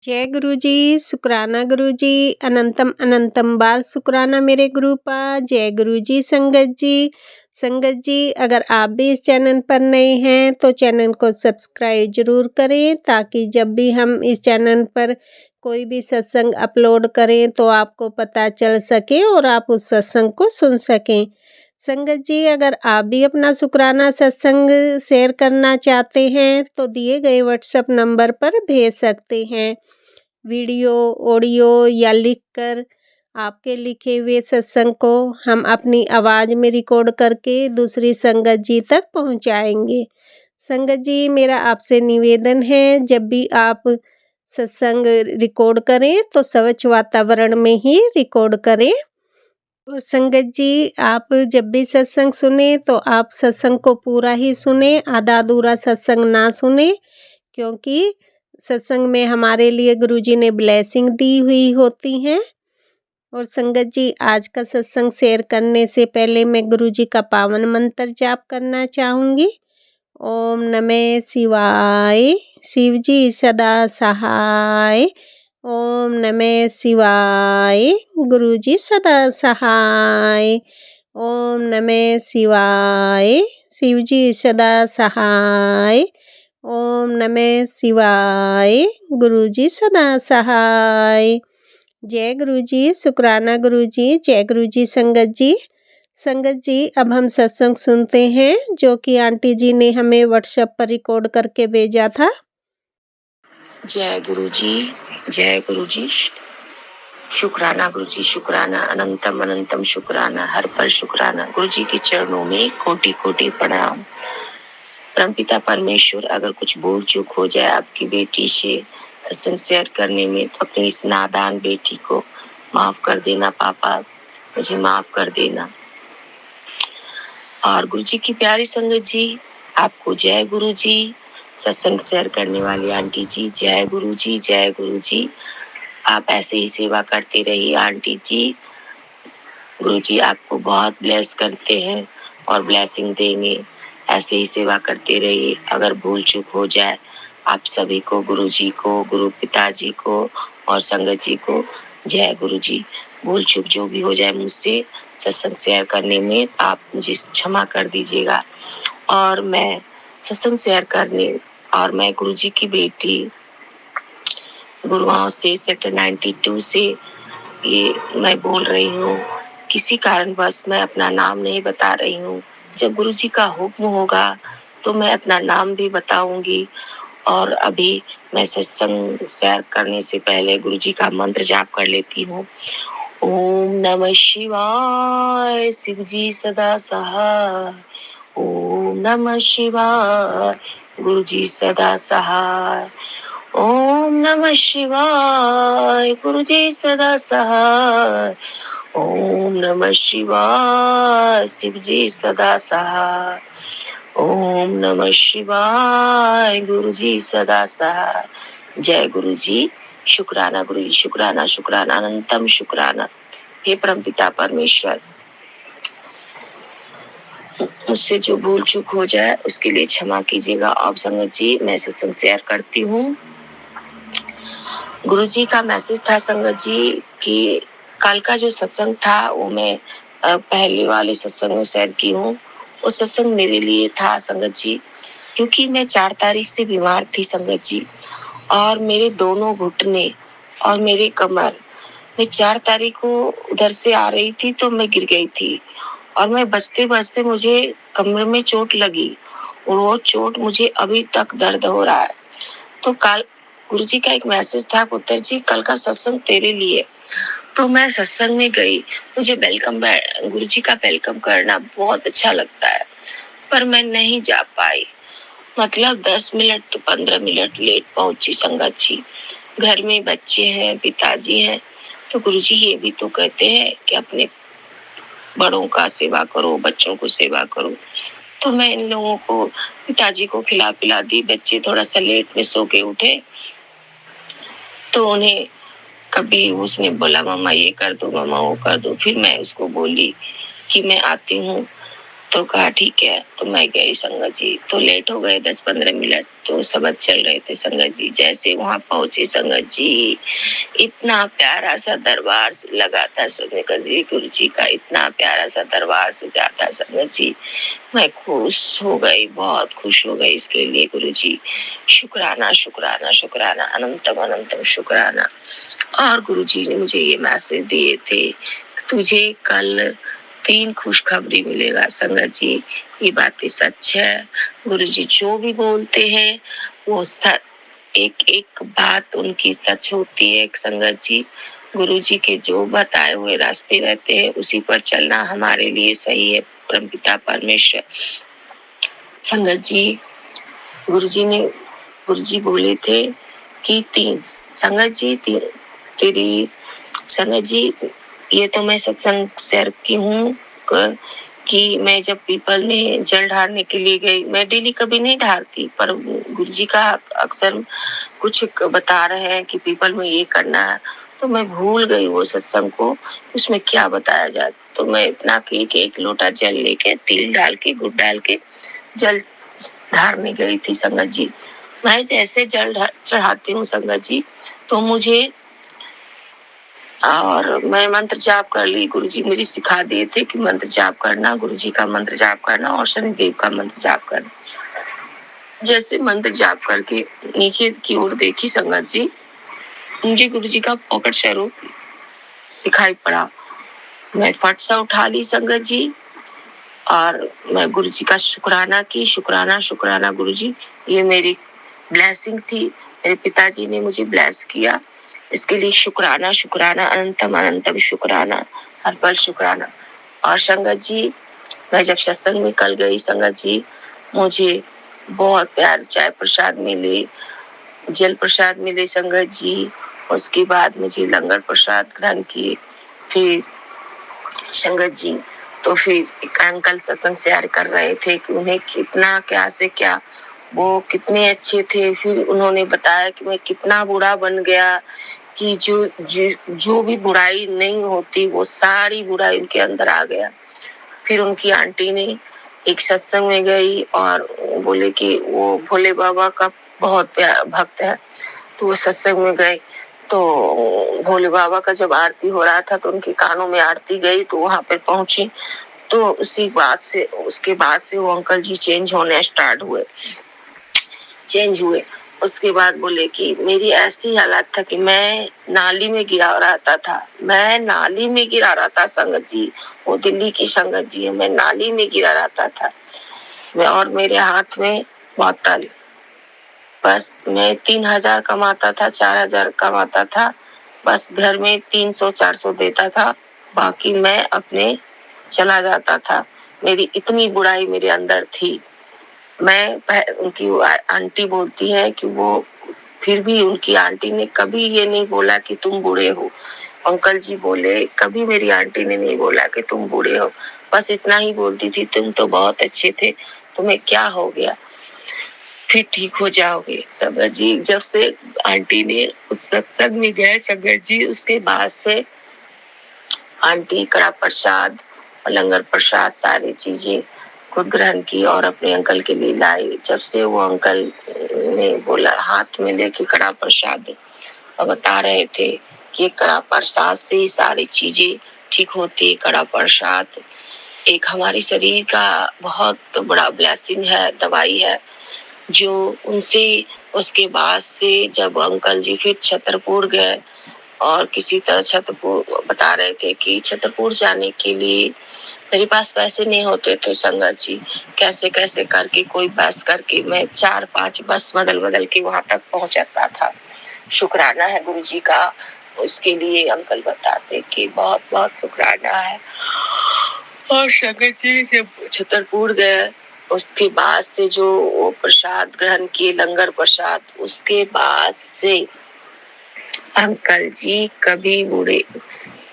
जय गुरु जी, शुक्राना गुरु जी, अनंतम अनंतम बार शुक्राना मेरे गुरुपा। जय गुरु जी। संगत जी अगर आप भी इस चैनल पर नए हैं तो चैनल को सब्सक्राइब जरूर करें, ताकि जब भी हम इस चैनल पर कोई भी सत्संग अपलोड करें तो आपको पता चल सके और आप उस सत्संग को सुन सकें। संगत जी अगर आप भी अपना शुक्राना सत्संग शेयर करना चाहते हैं तो दिए गए व्हाट्सएप नंबर पर भेज सकते हैं। वीडियो, ऑडियो या लिखकर आपके लिखे हुए सत्संग को हम अपनी आवाज़ में रिकॉर्ड करके दूसरी संगत जी तक पहुंचाएंगे। संगत जी मेरा आपसे निवेदन है, जब भी आप सत्संग रिकॉर्ड करें तो स्वच्छ वातावरण में ही रिकॉर्ड करें। और संगत जी आप जब भी सत्संग सुने तो आप सत्संग को पूरा ही सुने, आधा अधूरा सत्संग ना सुने, क्योंकि सत्संग में हमारे लिए गुरुजी ने ब्लेसिंग दी हुई होती हैं। और संगत जी आज का सत्संग शेयर करने से पहले मैं गुरुजी का पावन मंत्र जाप करना चाहूँगी। ओम नमः शिवाय, शिव जी सदा सहाय। ओम नमः शिवाय, गुरुजी सदा सहाय। ओम नमः शिवाय, शिव जी सदा सहाय। ओम नमः शिवाय, गुरुजी सदा सहाय। जय गुरुजी, शुक्राना गुरुजी। जय गुरुजी। संगत जी अब हम सत्संग सुनते हैं जो कि आंटी जी ने हमें व्हाट्सएप पर रिकॉर्ड करके भेजा था। जय गुरुजी, जय गुरुजी। शुक्राना गुरुजी, शुक्राना, अनंतम अनंतम शुक्राना, हर पल शुक्राना। गुरुजी के चरणों में कोटि कोटि प्रणाम। परमपिता परमेश्वर, अगर कुछ भूल चूक हो जाए आपकी बेटी से सत्संग शेयर करने में तो अपनी इस नादान बेटी को माफ कर देना पापा, मुझे माफ कर देना। और गुरुजी की प्यारी संगत जी, आपको जय गुरुजी। सत्संग शेयर करने वाली आंटी जी, जय गुरुजी, जय गुरुजी। आप ऐसे ही सेवा करते रहिए आंटी जी। गुरुजी आपको बहुत ब्लेस करते हैं और ब्लेसिंग देंगे। ऐसे ही सेवा करते रहिए। अगर भूल चूक हो जाए आप सभी को, गुरुजी को, गुरु पिताजी को और संगत जी को जय गुरुजी। भूल चूक जो भी हो जाए मुझसे सत्संग शेयर करने में आप मुझे क्षमा कर दीजिएगा। और मैं सत्संग शेयर करने और मैं गुरुजी की बेटी गुरुआओं से सेक्टर 92 से ये मैं बोल रही हूँ। किसी कारणवश मैं अपना नाम नहीं बता रही हूँ। जब गुरुजी का हुक्म होगा तो मैं अपना नाम भी बताऊंगी। और अभी मैं सत्संग शेयर करने से पहले गुरुजी का मंत्र जाप कर लेती हूँ। ओम नमः शिवाय, शिव जी सदा सहाय। ओम नमः शिवाय, गुरुजी सदा सहाय। ओम नमः शिवाय, गुरुजी सदा सहाय। ओम नमः शिवाय, शिव जी सदा सहाय। ओम नमः शिवाय, गुरुजी सदा सहाय। जय गुरुजी। शुक्राना गुरुजी, शुक्राना, शुक्राना, अनंतम शुक्राना। हे परमपिता परमेश्वर, मुझसे जो भूल चूक हो जाए उसके लिए क्षमा कीजिएगा। आप संगत जी मैं सत्संग शेयर करती हूँ। गुरुजी का मैसेज था संगत जी कि कल का जो सत्संग था वो मैं पहले वाले सत्संग में शेयर की हूँ। वो सत्संग मेरे लिए था संगत जी, क्योंकि मैं 4 तारीख से बीमार थी संगत जी। और मेरे दोनों घुटने और मेरे कमर, मैं 4 तारीख को उधर से आ रही थी तो मैं गिर गई थी और मैं बचते बचते मुझे कमर में चोट लगी और वो चोट मुझे अभी तक दर्द हो रहा है। तो कल गुरुजी का एक मैसेज था, पुत्र जी कल का सत्संग तेरे लिए। तो मैं सत्संग में गई। मुझे गुरुजी का वेलकम करना बहुत अच्छा लगता है, पर मैं नहीं जा पाई। मतलब 10 मिनट 15 मिनट लेट पहुंची संगत जी। घर में बच्चे हैं, पिताजी हैं, तो गुरुजी ये भी तो कहते हैं कि अपने बड़ों का सेवा करो, बच्चों को सेवा करो। तो मैं इन लोगों को, पिताजी को खिला पिला दी। बच्चे थोड़ा सा लेट में सो के उठे तो उन्हें कभी उसने बोला मम्मा ये कर दो, मम्मा वो कर दो। फिर मैं उसको बोली कि मैं आती हूँ। तो कहा ठीक है, तो मैं गई संगत जी। तो लेट हो गए 10-15 मिनट, तो सबक चल रहे थे संगत जी। जैसे वहां पहुंचे संगत जी, इतना प्यारा सा दरबार लगा था संगत जी, गुरु जी का इतना प्यारा सा दरबार सजा था संगत जी। मैं खुश हो गई, बहुत खुश हो गई इसके लिए गुरु जी। शुक्राना शुक्राना शुक्राना, अनंतम अनंतम शुक्राना। और गुरु जी ने मुझे ये मैसेज दिए थे, तुझे कल 3 खुशखबरी मिलेगा संगत जी। ये बातें सच है। गुरु जी जो भी बोलते हैं वो सच, एक एक बात उनकी सच होती है संगत जी। गुरु जी के जो बताए हुए रास्ते रहते हैं उसी पर चलना हमारे लिए सही है। परमपिता परमेश्वर संगत जी, गुरु जी बोले थे कि 3 संगत जी, तेरी संगत जी, ये तो मैं सत्संग शेयर की हूँ कि मैं जब पीपल में जल ढारने के लिए गई, मैं डेली कभी नहीं ढारती, पर गुरुजी का अक्सर कुछ बता रहे हैं कि पीपल में ये करना है, तो मैं भूल गई वो सत्संग को, उसमें क्या बताया जाए। तो मैं इतना कि एक लोटा जल लेके, तिल डाल के, गुड़ डाल के जल ढारने गई थी संगत जी। मैं जैसे जल चढ़ाती हूँ संगत जी, तो मुझे, और मैं मंत्र जाप कर ली। गुरुजी मुझे सिखा दिए थे कि मंत्र जाप करना, गुरुजी का मंत्र जाप करना और शनिदेव का मंत्र जाप करना। जैसे मंत्र जाप करके नीचे की ओर देखी संगत जी, मुझे गुरुजी का प्रकट स्वरूप दिखाई पड़ा। मैं फट सा उठा ली संगत जी और मैं गुरुजी का शुक्राना की, शुक्राना शुक्राना गुरुजी, ये मेरी ब्लेसिंग थी, मेरे पिताजी ने मुझे ब्लेस किया, इसके लिए शुक्राना शुक्राना, अनंतम अनंतम शुक्राना, हर पल शुक्राना। और संगत जी, मैं जब सत्संग में कल गई संगत जी, मुझे बहुत प्यार चाय प्रसाद मिले, जल प्रसाद मिले संगत जी। उसके बाद मुझे लंगर प्रसाद ग्रहण किए। फिर संगत जी, तो फिर एक अंकल सत्संग शेयर कर रहे थे कि उन्हें कितना क्या से क्या, वो कितने अच्छे थे। फिर उन्होंने बताया कि मैं कितना बुरा बन गया, कि जो भी बुराई नहीं होती वो सारी बुराई उनके अंदर आ गया। फिर उनकी आंटी ने एक सत्संग में गई और बोले कि वो भोले बाबा का बहुत भक्त है, तो वो सत्संग में गए। तो भोले बाबा का जब आरती हो रहा था तो उनके कानों में आरती गई, तो वहां पर पहुंची। तो उसके बाद से वो अंकल जी चेंज हुए। उसके बाद बोले कि मेरी ऐसी हालत था कि मैं नाली में गिरा रहा था संगत जी। वो दिल्ली की संगत जी है, मैं नाली में गिरा रहता था। और मेरे हाथ में बोतल, बस मैं 3,000 कमाता था, 4,000 कमाता था, बस घर में 300-400 देता था, बाकी मैं अपने चला जाता था। मेरी इतनी बुराई मेरे अंदर थी। उनकी आंटी बोलती है कि वो, फिर भी उनकी आंटी ने कभी ये नहीं बोला कि तुम बुरे हो। अंकल जी बोले, कभी मेरी आंटी ने नहीं बोला कि तुम बुरे हो, बस इतना ही बोलती थी, तुम तो बहुत अच्छे थे, तुम्हें क्या हो गया, फिर ठीक हो जाओगे। संगत जी, जब से आंटी ने उस सत्संग में गए संगत जी, उसके बाद से आंटी कड़ा प्रसाद और लंगर प्रसाद सारी चीजें खुद ग्रहण की और अपने अंकल के लिए लाई। जब से वो अंकल ने बोला, हाथ में लेके कड़ा प्रसाद और बता रहे थे कि कड़ा प्रसाद से सारी चीजें ठीक होती है। कड़ा प्रसाद एक हमारे शरीर का बहुत बड़ा ब्लेसिंग है, दवाई है, जो उनसे उसके बाद से जब अंकल जी फिर छतरपुर गए और किसी तरह छतरपुर बता रहे थे कि छतरपुर जाने के लिए मेरे पास पैसे नहीं होते थे संगत जी, कैसे कैसे करके कोई बस करके मैं 4-5 बस बदल के वहां तक पहुंचाता था। शुक्राना है गुरु जी का, उसके लिए अंकल बताते कि बहुत बहुत शुक्राना है। और संगत जी जब छतरपुर गए, उसके बाद से जो वो प्रसाद ग्रहण किए, लंगर प्रसाद, उसके बाद से अंकल जी कभी बुरे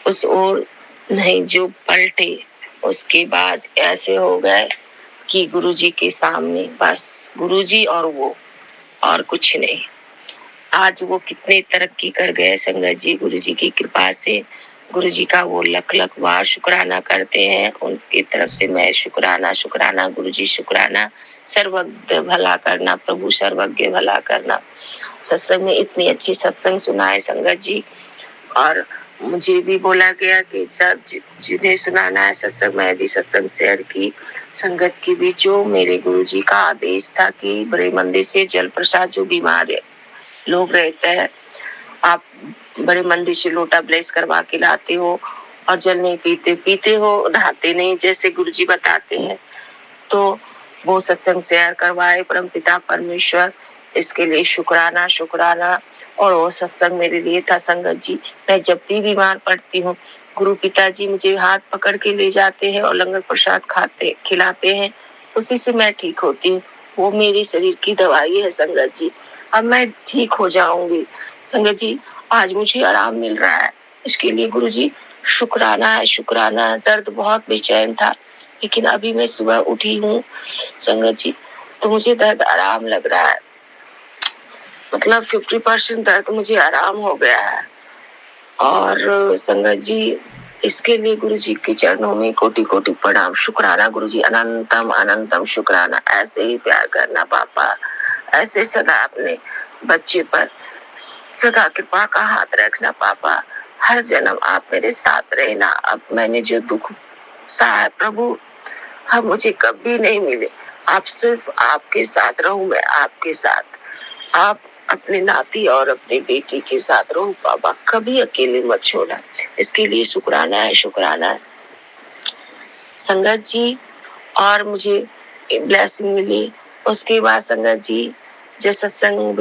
उस ओर नहीं जो पलटे। उसके बाद ऐसे हो गए कि गुरुजी के सामने बस गुरुजी और वो, और कुछ नहीं। आज वो कितने तरक्की कर गए संगत जी, गुरुजी की कृपा से। गुरुजी का वो लख लख बार शुक्राना करते हैं। उनकी तरफ से मैं शुक्राना शुक्राना गुरुजी शुक्राना। सर्वज्ञ भला करना प्रभु, सर्वज्ञ भला करना। सत्संग में इतनी अच्छी सत्संग सुनाए संगत जी, और मुझे भी बोला गया कि सब जिन्हें सुनाना है सत्संग, मैं भी सत्संग शेयर की संगत की भी। जो मेरे गुरुजी का आदेश था कि बड़े मंदिर से जल प्रसाद, जो बीमार लोग रहते हैं, आप बड़े मंदिर से लोटा ब्लेस करवा के लाते हो और जल नहीं पीते हो, नहाते नहीं जैसे गुरुजी बताते हैं, तो वो सत्संग शेयर करवाए परमपिता परमेश्वर। इसके लिए शुक्राना शुक्राना। और वो सत्संग मेरे लिए था संगत जी। मैं जब भी बीमार पड़ती हूँ, गुरु पिताजी मुझे हाथ पकड़ के ले जाते हैं और लंगर प्रसाद खिलाते हैं, उसी से मैं ठीक होती हूँ। वो मेरे शरीर की दवाई है संगत जी। अब मैं ठीक हो जाऊंगी संगत जी। आज मुझे आराम मिल रहा है, इसके लिए गुरुजी शुक्राना है शुक्राना। दर्द बहुत बेचैन था, लेकिन अभी मैं सुबह उठी हूँ संगत जी, तो मुझे दर्द आराम लग रहा है। मतलब 50% दर्द मुझे आराम हो गया है। और संगत जी, इसके लिए गुरुजी के चरणों में कोटि कोटि प्रणाम। शुक्राना गुरुजी, अनंतम अनंतम शुक्राना। ऐसे ही प्यार करना पापा, ऐसे सदा अपने बच्चे पर सदा कृपा का हाथ रखना पापा। हर जन्म आप मेरे साथ रहना। अब मैंने जो दुख सहा है प्रभु, हम मुझे कभी नहीं मिले। आप सिर्फ आपके साथ रहूं, मैं आपके साथ। आप अपने नाती और अपनी बेटी के साथ रहो बाबा, कभी अकेले मत छोड़ना। इसके लिए शुक्राना है शुक्राना है संगत जी। और मुझे ब्लेसिंग मिली। उसके बाद संगत जी, जब सत्संग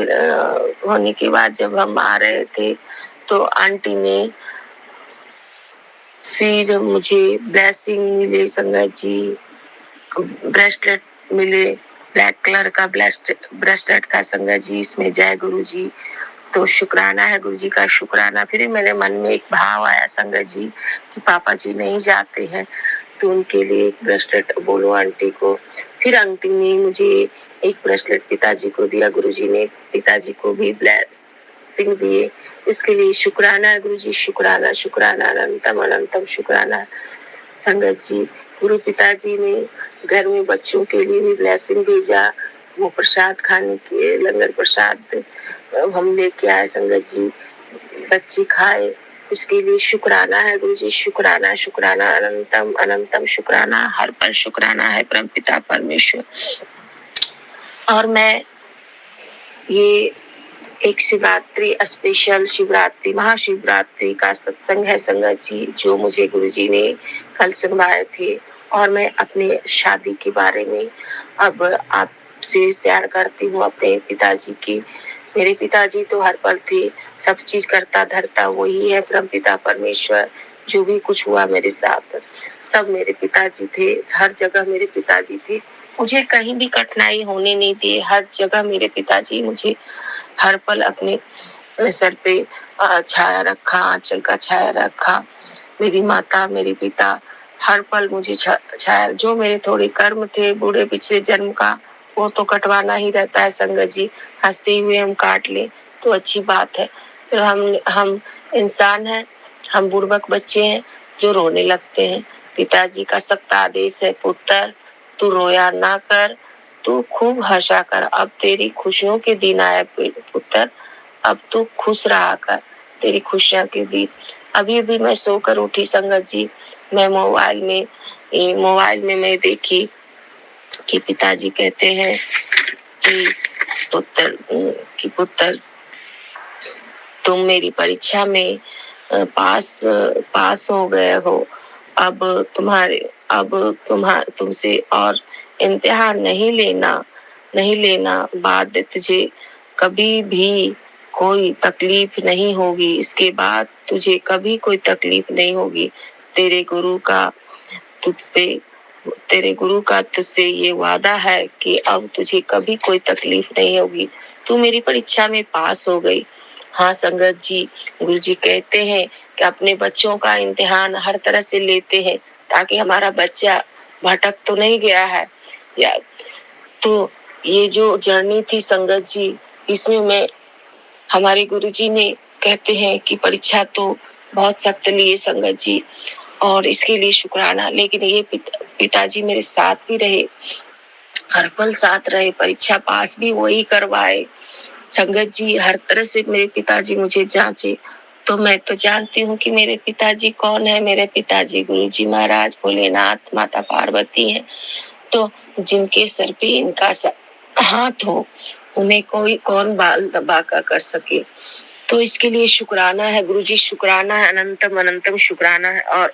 होने के बाद जब हम आ रहे थे, तो आंटी ने फिर मुझे ब्लेसिंग मिले संगत जी। ब्रेसलेट मिले, ब्लैक कलर का ब्रेसलेट था संगत जी, इसमें जय गुरु जी। तो शुक्राना है गुरु जी का शुक्राना। फिर मेरे मन में एक भाव आया संगत जी कि पापा जी नहीं जाते हैं, तो उनके लिए एक ब्रेसलेट बोलो आंटी को। फिर आंटी ने मुझे एक ब्रेसलेट पिताजी को दिया। गुरुजी ने पिताजी को भी ब्लेसिंग दिए। इसके लिए शुक्राना है गुरुजी, शुक्राना शुक्राना, अनंतम अनंतम शुक्राना संगत जी। गुरु पिताजी ने घर में बच्चों के लिए भी ब्लेसिंग भेजा। वो प्रसाद खाने के, लंगर प्रसाद हम लेके आए संगत जी, बच्चे खाए। इसके लिए शुक्राना है गुरुजी, शुक्राना शुक्राना, अनंतम अनंतम शुक्राना। हर पल शुक्राना है परमपिता परमेश्वर। और मैं ये एक शिवरात्रि, स्पेशल शिवरात्रि, महाशिवरात्रि का सत्संग है संगत जी, जो मुझे गुरुजी ने कल सुनवाए थे। और मैं अपने शादी के बारे में अब आपसे शेयर करती हूँ, अपने पिताजी की। मेरे पिताजी तो हर पल थे, सब चीज करता धरता वही है परमपिता परमेश्वर। जो भी कुछ हुआ मेरे साथ, सब मेरे पिताजी थे। हर जगह मेरे पिताजी थे, मुझे कहीं भी कठिनाई होने नहीं दी। हर जगह मेरे पिताजी मुझे हर पल अपने सर पे छाया रखा, आंचल का छाया रखा। मेरी माता, मेरे पिता हर पल मुझे छाया। जो मेरे थोड़े कर्म थे बूढ़े पिछले जन्म का, वो तो कटवाना ही रहता है संगत जी। हंसते हुए हम काट ले तो अच्छी बात है। फिर हम इंसान हैं, हम बुड़बक बच्चे हैं जो रोने लगते हैं। पिताजी का सख्त आदेश है, पुत्र तू रोया ना कर, तू खूब हंसा कर। अब तेरी खुशियों के दिन आया पुत्र, अब तू खुश रहा कर, तेरी खुशियां के दिन। अभी भी मैं सोकर उठी संगत जी, मैं मोबाइल में मैं देखी कि पिताजी कहते हैं कि पुत्र तुम मेरी परीक्षा में पास हो गए हो। अब तुमसे और इम्तिहान नहीं लेना। बाद तुझे कभी भी कोई तकलीफ नहीं होगी। इसके बाद तुझे कभी कोई तकलीफ नहीं होगी। तेरे गुरु का तुझसे ये वादा है कि अब तुझे कभी कोई तकलीफ नहीं होगी। तू मेरी परीक्षा में पास हो गई। हाँ संगत जी, गुरुजी कहते हैं कि अपने बच्चों का इम्तिहान हर तरह से लेते हैं, ताकि हमारा बच्चा भटक तो नहीं गया है। तो ये जो जर्नी थी संगत जी, इसमें हमारे गुरुजी ने कहते हैं कि परीक्षा तो बहुत सख्त लिए संगत जी, और इसके लिए शुक्राना। लेकिन ये पिताजी मेरे साथ भी रहे, हर पल साथ रहे, परीक्षा पास भी वही करवाए संगत जी। हर तरह से मेरे पिताजी मुझे जांचे। तो मैं तो जानती हूँ कि मेरे पिताजी कौन है। मेरे पिताजी गुरुजी महाराज, भोलेनाथ, माता पार्वती हैं। तो जिनके सर पे इनका हाथ हो, उन्हें कोई कौन बाल दबा कर सके। तो इसके लिए शुक्राना है गुरुजी, शुक्राना है, अनंतम अनंतम शुक्राना है। और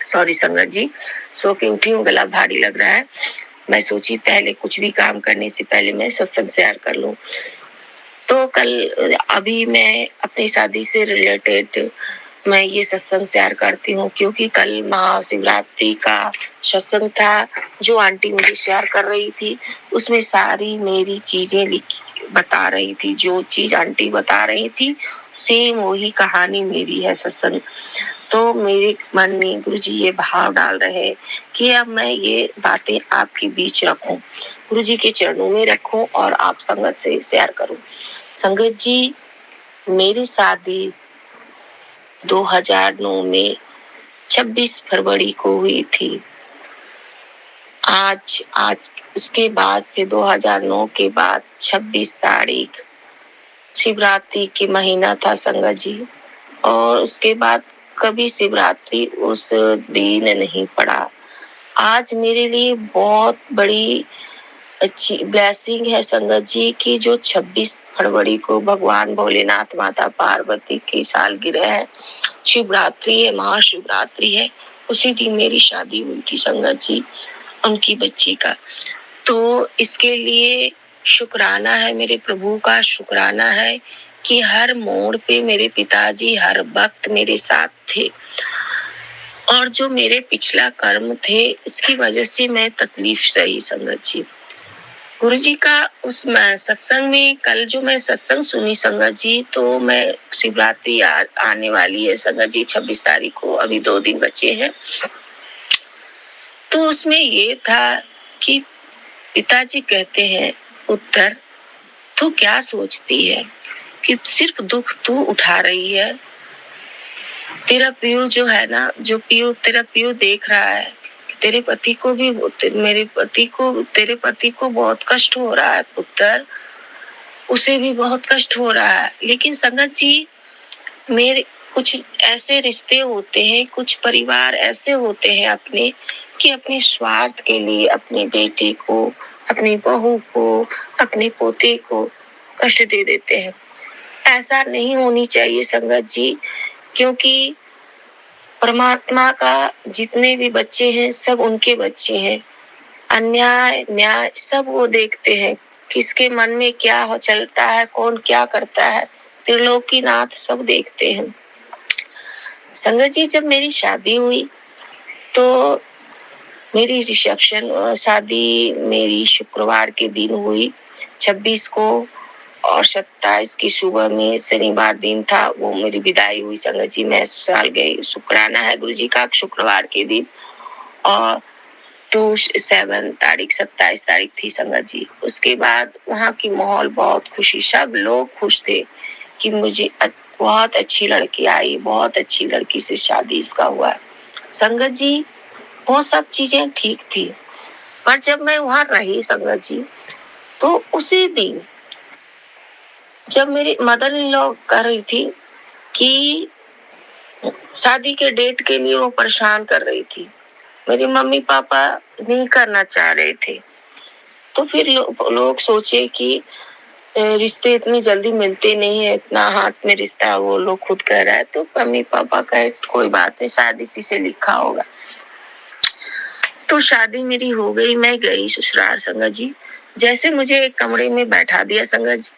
सॉरी संगत जी, सो के उठी हूँ, गला भारी लग रहा है। मैं सोची पहले कुछ भी काम करने से पहले मैं सत्संग शेयर कर लूं। तो कल अभी मैं अपनी शादी से रिलेटेड मैं ये सत्संग शेयर करती हूँ, क्योंकि कल महाशिवरात्रि का सत्संग था जो आंटी मुझे शेयर कर रही थी। उसमें सारी मेरी चीजें बता रही थी, जो चीज आंटी बता रही थी सेम वही कहानी मेरी है सत्संग। तो मेरे मन में गुरुजी ये भाव डाल रहे कि अब मैं ये बातें आपके बीच रखूं, गुरुजी के चरणों में रखूं और आप संगत से शेयर करूं। संगत जी, मेरी शादी 2009 में 26 फरवरी को हुई थी। आज उसके बाद से 2009 के बाद 26 तारीख शिवरात्रि के महीना था संगत जी, और उसके बाद कभी शिवरात्रि उस दिन नहीं पड़ा। आज मेरे लिए बहुत बड़ी अच्छी ब्लेसिंग है संगत जी की जो 26 फरवरी को भगवान भोलेनाथ, माता पार्वती की सालगिरह है, शिवरात्रि है, महाशिवरात्रि है। उसी दिन मेरी शादी हुई थी संगत जी, उनकी बच्ची का। तो इसके लिए शुक्राना है मेरे प्रभु का, शुक्राना है कि हर मोड़ पे मेरे पिताजी हर वक्त मेरे साथ थे। और जो मेरे पिछला कर्म थे इसकी वजह से मैं तकलीफ सही संगत जी। गुरुजी का उस सत्संग में कल जो मैं सत्संग सुनी संगत जी, तो मैं शिवरात्रि आने वाली है संगत जी 26 तारीख को, अभी 2 दिन बचे हैं। तो उसमें ये था कि पिताजी कहते हैं, पुत्र तू क्या सोचती है कि सिर्फ दुख तू उठा रही है। तेरा पीयू जो है ना, जो तेरा पीयू देख रहा है, तेरे पति को भी, तेरे पति को बहुत कष्ट हो रहा है पुत्र, उसे भी बहुत कष्ट हो रहा है। लेकिन संगत जी, मेरे कुछ ऐसे रिश्ते होते हैं, कुछ परिवार ऐसे होते हैं अपने कि अपने स्वार्थ के लिए अपने बेटे को, अपनी बहू को, अपने पोते को कष्ट दे देते हैं। ऐसा नहीं होनी चाहिए संगत जी, क्योंकि परमात्मा का जितने भी बच्चे हैं सब उनके बच्चे हैं। अन्याय न्याय सब वो देखते हैं, किसके मन में क्या हो चलता है, कौन क्या करता है, त्रिलोकीनाथ सब देखते हैं। संगत जी, जब मेरी शादी हुई तो मेरी रिसेप्शन शादी मेरी शुक्रवार के दिन हुई 26 को, और 27 की सुबह में शनिवार दिन था, वो मेरी विदाई हुई संगत जी। मैं ससुराल गई, शुक्राना है गुरुजी का, शुक्रवार के दिन। और 27 तारीख 27 तारीख थी संगत जी। उसके बाद वहाँ की माहौल बहुत खुशी, सब लोग खुश थे कि मुझे बहुत अच्छी लड़की आई, बहुत अच्छी लड़की से शादी इसका हुआ। संगत जी, वो सब चीजें ठीक थी, पर जब मैं वहाँ रही संगत जी, तो उसी दिन जब मेरी मदर इन लॉ कर रही थी कि शादी के डेट के लिए वो परेशान कर रही थी, मेरी मम्मी पापा नहीं करना चाह रहे थे। तो फिर लोग सोचे कि रिश्ते इतनी जल्दी मिलते नहीं है, इतना हाथ में रिश्ता वो लोग खुद कह रहा है। तो मम्मी पापा कहे कोई बात नहीं, शायद इसी से लिखा होगा। तो शादी मेरी हो गई, मैं गई ससुराल संगत जी। जैसे मुझे एक कमरे में बैठा दिया संगत जी,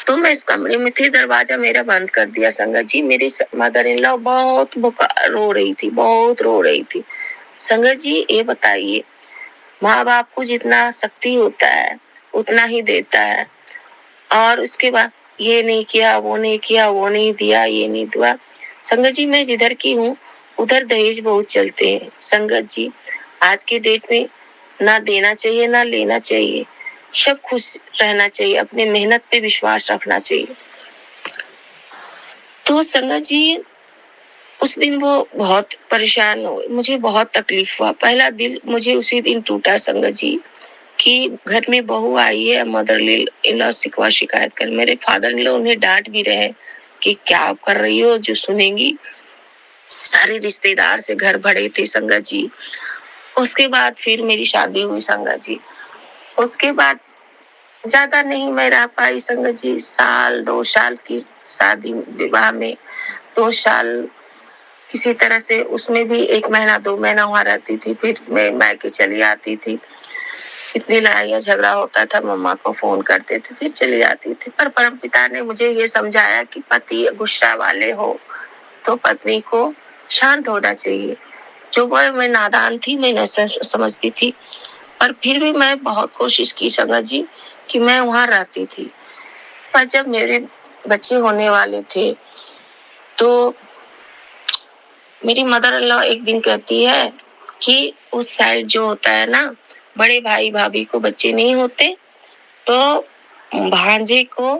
तो मैं इस कमरे में थी, दरवाजा मेरा बंद कर दिया संगत जी। मेरी मदर इन लॉ बहुत रो रही थी, बहुत रो रही थी। संगत जी, ये बताइए, माँ बाप को जितना शक्ति होता है उतना ही देता है, और उसके बाद ये नहीं किया, वो नहीं किया, वो नहीं दिया, ये नहीं दिया। संगत जी, मैं जिधर की हूँ उधर दहेज बहुत चलते हैं संगत जी। आज के डेट में ना देना चाहिए ना लेना चाहिए, सब खुश रहना चाहिए, अपने मेहनत पे विश्वास रखना चाहिए। तो संगत जी, उस दिन वो बहुत परेशान हो, मुझे बहुत तकलीफ हुआ। पहला दिल मुझे उसी दिन टूटा संगत जी कि घर में बहू आई है, मदर इन लॉ शिकवा शिकायत कर। मेरे फादर इन लॉ उन्हें डांट भी रहे कि क्या आप कर रही हो, जो सुनेंगी। सारे रिश्तेदार से घर भरे थे संगत जी। उसके बाद फिर मेरी शादी हुई संगत जी। उसके बाद ज्यादा नहीं मैं रह पाई संगत जी। साल 2 साल की शादी विवाह में 2 साल किसी तरह से, उसमें भी 1 महीना 2 महीना वहां रहती थी, फिर मैं मायके चली आती थी। इतनी लड़ाइयाँ झगड़ा होता था, मम्मा को फोन करते थे, फिर चली जाती थी। पर परमपिता ने मुझे ये समझाया कि पति गुस्सा वाले हो तो पत्नी को शांत होना चाहिए। जो मैं नादान थी, मैं न समझती थी, पर फिर भी मैं बहुत कोशिश की संगत जी कि मैं वहां रहती थी। पर जब मेरे बच्चे होने वाले थे तो मेरी मदर इन लॉ एक दिन कहती है कि उस साइड जो होता है ना, बड़े भाई भाभी को बच्चे नहीं होते तो भांजे को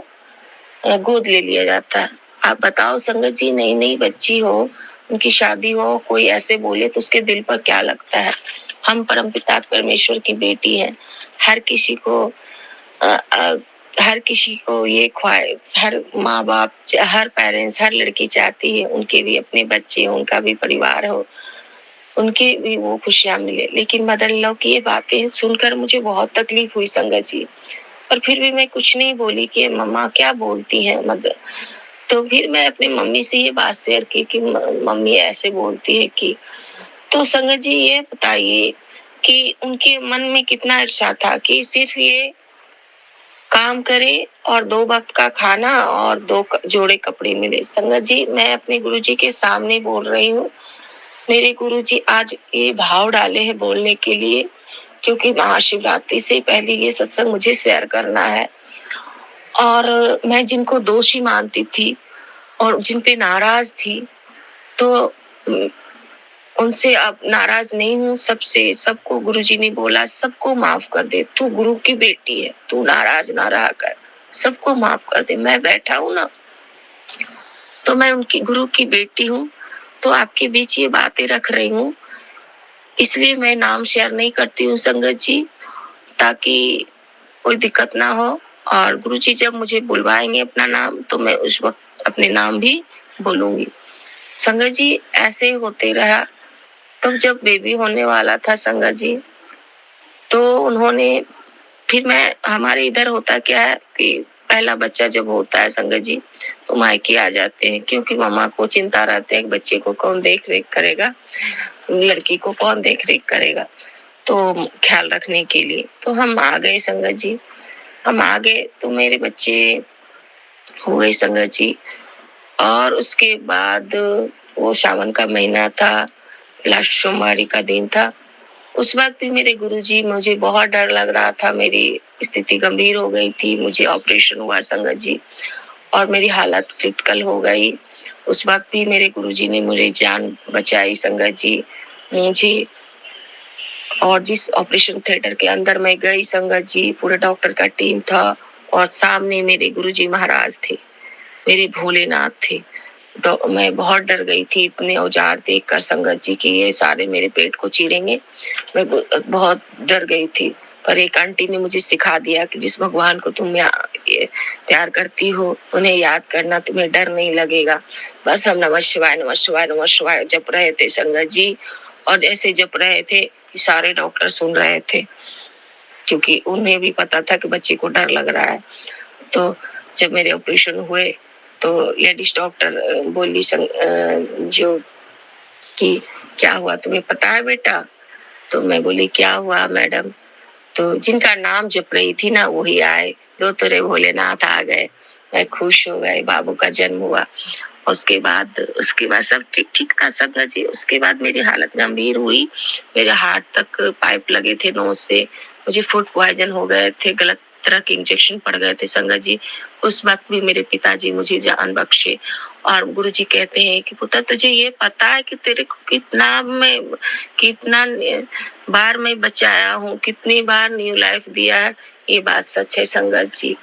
गोद ले लिया जाता है। आप बताओ संगत जी, नई नई बच्ची हो, उनकी शादी हो, कोई ऐसे बोले तो उसके दिल पर क्या लगता है। हम परमपिता परमेश्वर की बेटी हैं। हर किसी को हर किसी को ये ख्वाहिश, हर माँ बाप, हर पेरेंट्स, हर लड़की चाहती है उनके भी अपने बच्चे हो, उनका भी परिवार हो, उनके भी वो खुशियां मिले। लेकिन मदर इन लॉ की ये बातें सुनकर मुझे बहुत तकलीफ हुई संगत जी। पर फिर भी मैं कुछ नहीं बोली कि मम्मा क्या बोलती हैं मदर। तो फिर मैं अपनी मम्मी से ये बात शेयर की कि मम्मी ऐसे बोलती है कि, तो संगत जी ये बताइए कि उनके मन में कितना ईर्ष्या था कि सिर्फ ये काम करे और 2 वक्त का खाना और 2 जोड़े कपड़े मिले। संगत जी मैं अपने गुरुजी के सामने बोल रही हूँ। मेरे गुरुजी आज ये भाव डाले हैं बोलने के लिए, क्योंकि महाशिवरात्रि से पहले ये सत्संग मुझे शेयर करना है। और मैं जिनको दोषी मानती थी और जिन पे नाराज थी, तो उनसे अब नाराज नहीं हूँ। सबसे, सबको गुरुजी ने बोला सबको माफ कर दे, तू गुरु की बेटी है, तू नाराज ना रहा कर, सबको माफ कर दे। मैं बैठा हूँ ना, तो मैं उनकी गुरु की बेटी हूँ, तो आपके बीच ये बातें रख रही हूँ। इसलिए मैं नाम शेयर नहीं करती हूँ संगत जी, ताकि कोई दिक्कत ना हो। और गुरुजी जब मुझे बुलवाएंगे अपना नाम, तो मैं उस वक्त अपने नाम भी बोलूंगी। संगत जी ऐसे ही होते रहा। तब जब बेबी होने वाला था संगत जी, तो उन्होंने फिर मैं, हमारे इधर होता क्या है कि पहला बच्चा जब होता है संगत जी तो मायके आ जाते हैं, क्योंकि मामा को चिंता रहती है कि बच्चे को कौन देख रेख करेगा, लड़की को कौन देख रेख करेगा, तो ख्याल रखने के लिए। तो हम आ गए संगत जी, हम आ गए तो मेरे बच्चे हुए संगत जी। और उसके बाद वो सावन का महीना था, लास्ट सोमवारी का दिन था। उस वक्त भी मेरे गुरुजी, मुझे बहुत डर लग रहा था, मेरी स्थिति गंभीर हो गई थी, मुझे ऑपरेशन हुआ संगत जी और मेरी हालत क्रिटिकल हो गई। उस वक्त भी मेरे गुरुजी ने मुझे जान बचाई संगत जी मुझे। और जिस ऑपरेशन थिएटर के अंदर मैं गई संगत जी, पूरे डॉक्टर का टीम था और सामने मेरे गुरुजी महाराज थे, मेरे भोलेनाथ थे। मैं बहुत डर गई थी इतने औजार देखकर संगत जी कि ये सारे मेरे पेट को चीरेंगे। मैं बहुत डर गई थी। पर एक आंटी ने मुझे सिखा दिया कि जिस भगवान को तुम प्यार करती हो उन्हें याद करना, तुम्हें डर नहीं लगेगा। बस हम नमः शिवाय नमः शिवाय नमः शिवाय जप रहे थे संगत जी। और जैसे जप रहे थे सारे डॉक्टर सुन रहे थे, क्योंकि उन्हें भी पता था कि बच्चे को डर लग रहा है। तो जब मेरे ऑपरेशन हुए तो लेडीज डॉक्टर बोली जो कि क्या हुआ तुम्हें पता है बेटा? तो मैं बोली क्या हुआ मैडम? तो जिनका नाम जप रही थी ना वही आए, दो तेरे भोलेनाथ आ गए। मैं खुश हो गई, बाबू का जन्म हुआ। उसके बाद सब ठीक ठीक था संगत जी। उसके बाद मेरी हालत गंभीर हुई, मेरे हार्ट तक पाइप लगे थे नोज से, मुझे फूड पॉइजन हो गए थे, गलत तरह के इंजेक्शन पड़ गए थे संगत जी। उस वक्त भी मेरे पिताजी मुझे जान बख्शे। और गुरुजी कहते हैं कि पुत्र तुझे ये पता है कि तेरे को कितना बार मैं बचाया हूँ, कितनी बार न्यू लाइफ दिया है। ये बात सच है संगत जी।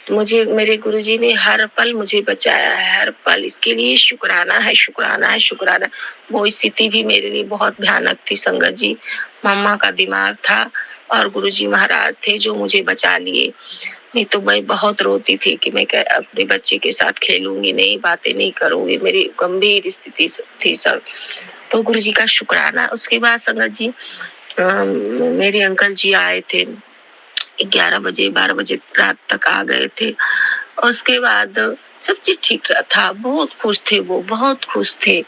मुझे मेरे गुरुजी ने हर पल मुझे बचाया है, हर पल। इसके लिए शुक्राना है, शुक्राना है, शुक्राना। वो स्थिति भी मेरे लिए बहुत भयानक थी संगत जी। मम्मा का दिमाग था और गुरुजी महाराज थे जो मुझे बचा लिए। नहीं तो मैं बहुत रोती थी कि मैं अपने बच्चे के साथ खेलूंगी नहीं, बातें नहीं करूंगी। मेरी गंभीर स्थिति थी सर। तो गुरुजी का शुक्राना। उसके बाद संगत जी मेरे अंकल जी आए थे 11 बजे 12 बजे रात तक आ गए थे। उसके बाद सब चीज ठीक था। बहुत खुश थे, वो बहुत खुश थे